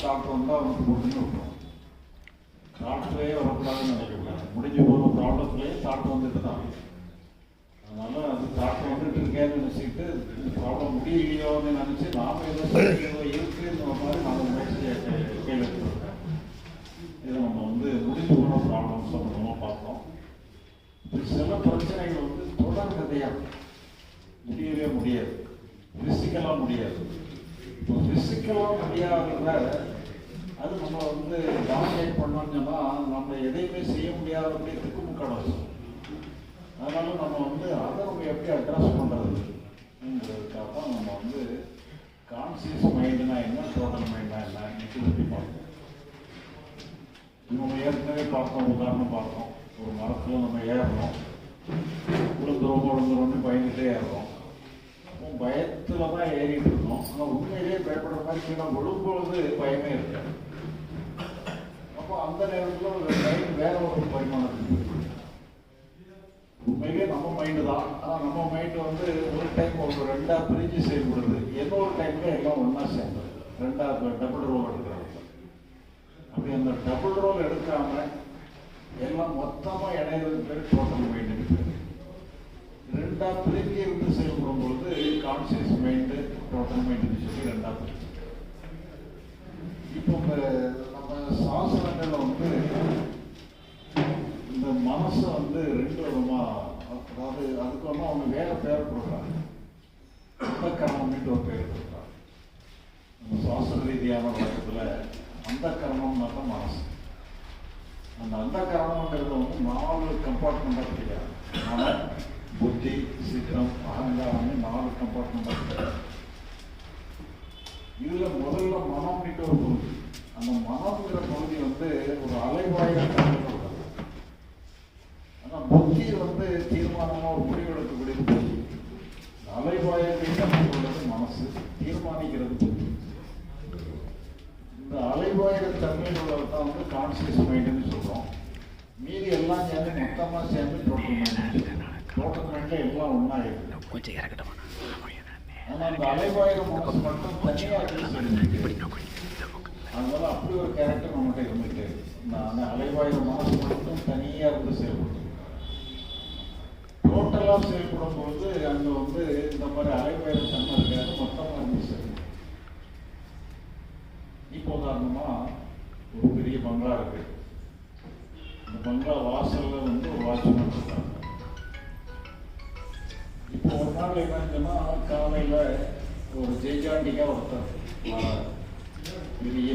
Doctor வந்தால் அவனுக்கு முடிஞ்சு விட்டுரும். டாக்டரே வரக்கூடாதுன்னு நினைக்கக்கூடாது. முடிஞ்சு போகிற ப்ராப்ளத்துலேயே டாக்டர் வந்துட்டு தான். அதனால் அது டாக்டர் வந்துட்டு இருக்கேன்னு நினச்சிக்கிட்டு ப்ராப்ளம் முடியலையோன்னு நினச்சி நாம் ஏதோ இருக்குன்ற மாதிரி நம்ம முயற்சியை கையில் எடுத்துருக்கேன். இதை நம்ம முடிஞ்சு போகிற ப்ராப்ளம்ஸ் நம்ம பார்த்தோம். சில பிரச்சனைகள் தொடர் கதையாக முடியவே முடியாது, ஃபிசிக்கலாக முடியாது. இப்போ ஃபிசிக்கலாக முடியாதத அது நம்ம டாமினேட் பண்ணோம்னு சொன்னால் நம்ம எதையுமே செய்ய முடியாதபடி திக்குமுக்காட வச்சோம். அதனால நம்ம அதை நம்ம எப்படி அட்ரஸ் பண்ணுறதுங்கிறதுக்காக தான் நம்ம கான்சியஸ் மைண்டுனா என்ன, டோட்டல் மைண்டா என்ன பற்றி பார்ப்போம். நம்ம ஏற்கனவே பார்த்தோம், உதாரணம் பார்த்தோம். ஒரு மரத்தில் நம்ம ஏறுறோம், விழுந்துரோன்னு பயந்துகிட்டே ஏறுறோம். அப்போ பயத்தில் தான் ஏறிட்டு இருந்தோம். ஆனால் உண்மையிலேயே பயப்படுற மாதிரி கீழே விழும்பொழுது பயமே இருக்காது. அப்போ அந்த நேரத்தில் ஒரு மைண்ட் வேற ஒரு பரிமாணத்துக்கு உண்மையிலே நம்ம மைண்டு தான். ஆனால் நம்ம மைண்டு ஒரு டைம் ஒரு ரெண்டாக பிரிஞ்சு செயல்படுது. இன்னொரு டைமில் எல்லாம் ஒன்றா சேர்ந்தது. ரெண்டாக டபுள் ரோல் எடுக்கிறாங்க. அப்படி அந்த டபுள் ரோல் எடுக்காம எல்லாம் மொத்தமாக இணையிறது பேர் டோட்டல் மைண்டுன்னு பேர். ரெண்டாக பிரிஞ்சு இருந்து செயல்படும் பொழுது கான்சியஸ் மைண்டு, டோட்டல் மைண்டுன்னு சொல்லி ரெண்டாக பிரிஞ்சு. இப்போ நம்ம சாசனங்களில் இந்த மனசை ரெண்டு விதமாக, அதாவது அதுக்கு அவங்க வேற பேர் கொடுக்குறாங்க. அந்த கர்மம்னு ஒரு பேர் கொடுக்குறாங்க. நம்ம சுவாச ரீதியான வழக்கத்தில் அந்த கர்மம்னா தான் மனசு. அந்த கர்மங்கிறது 4 கம்பார்ட்மெண்ட்டாக பிடிக்கிறாங்க. மனம், புத்தி, சித்தம், அகங்காரம்னு 4 கம்பார்ட்மெண்ட்டாக பிடிக்கிறாங்க. இதில் முதல்ல மனம்னுட்டு ஒரு பகுதி. அந்த மனம்ங்கிற பகுதி ஒரு அலைவாயிர தன்மையில் உள்ளது. ஆனால் புத்தி தீர்மானமாக ஒரு முடிவெடுக்கக்கூடிய புத்தி. அலைவாயிரத்தை தன்மையில் உள்ளது மனசு, தீர்மானிக்கிறது புத்தி. இந்த அலைவாயிர தன்மையில் உள்ளது தான் கான்சியஸ் மைண்டுன்னு சொல்கிறோம். மீதி எல்லாம் சேர்ந்து மொத்தமாக சேர்ந்து டோட்டல் மைண்டு. டோட்டல் மைண்டில் எல்லாம் ஒன்றா இருக்குது. கொஞ்சம் இறக்கட்டும். ஆனால் அந்த அலைவாயிர மனசு மட்டும் தனியாக இருக்கு. அதனால அப்படி ஒரு கேரக்டர் நம்மகிட்ட இருந்துகிட்டே இருக்கு. அந்த அலைவாயிர மனசு மட்டும் தனியாக செயல்படுது. டோட்டலாக செயல்படும் பொழுது அங்கே இந்த மாதிரி அலைவாயிர தன்மை இருக்காது, மொத்தமாக இருந்து செயல்படும். இப்போ உதாரணமாக ஒரு பெரிய பங்களா இருக்கு. இந்த பங்களா வாசல்ல ஒரு வாட்ச்மேன் இருக்காங்க. இப்போ ஒரு நாள் என்னன்னா காலையில் ஒரு ஜெய்ஜாண்டிக்கா ஒருத்தர் பெரிய